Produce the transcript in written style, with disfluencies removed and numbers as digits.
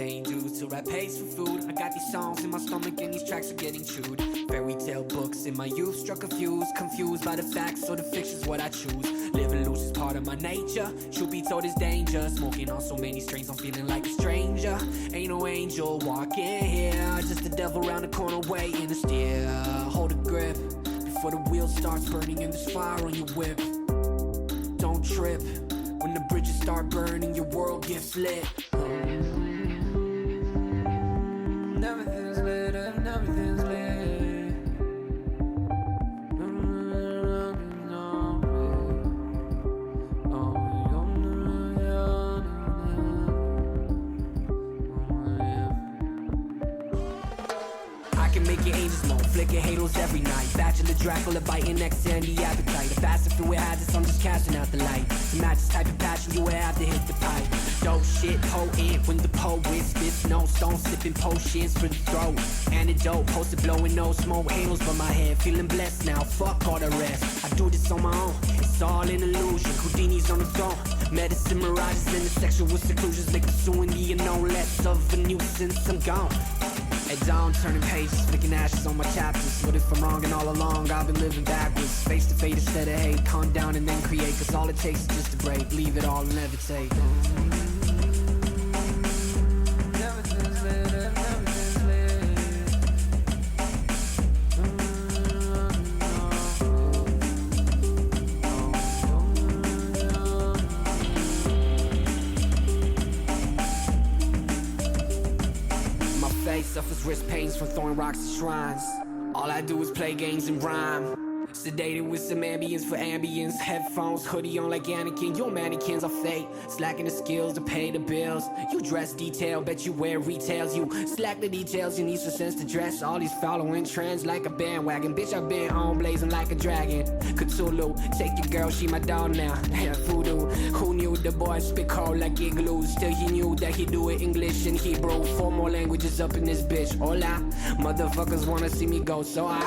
paying dues till rap pays for food. I got these songs in my stomach and these tracks are getting chewed. Fairy tale books in my youth struck a fuse, confused by the facts or the fiction's what I choose. Living loose is part of my nature, truth be told is danger. Smoking on so many strains, I'm feeling like a stranger. Ain't no angel walking here, just the devil around the corner waiting to steer. Hold a grip before the wheel starts burning and there's fire on your whip. Don't trip when the bridges start burning, your world gets lit. Everything's lit and everything's lit. I can make your angels moan, flicking halos every night. Bachelor Dracula biting next to the appetite. The faster fluid hazards, I'm just casting out the light. To match this type of passion, you would have to hit the pipe. Dope shit, potent when the poet spits no stone, sipping potions for the throat. Antidote, posted blowing no smoke, halos by my head, feeling blessed now. Fuck all the rest. I do this on my own. It's all an illusion. Houdini's on the throne. Medicine mirages in the sexual seclusions, make pursuing the no less of a nuisance. I'm gone. At dawn, turning pages, flicking ashes on my chapters. What if I'm wrong and all along I've been living backwards? Face to fate instead of hate, calm down and then create. Cause all it takes is just a break, leave it all and levitate. Everything's lit and everything's lit. Suffers wrist pains from throwing rocks at shrines. All I do is play games and rhyme. Sedated with some ambience for ambience. Headphones, hoodie on like Anakin. Your mannequins are fake, slacking the skills to pay the bills. You dress detail, bet you wear retails. You slack the details, you need some sense to dress. All these following trends like a bandwagon. Bitch, I've been on blazing like a dragon. Cthulhu, take your girl, she my dog now. Voodoo, who knew the boy spit cold like igloos? Still he knew that he do it English and Hebrew. 4 more languages up in this bitch. Hola, motherfuckers wanna see me go, so I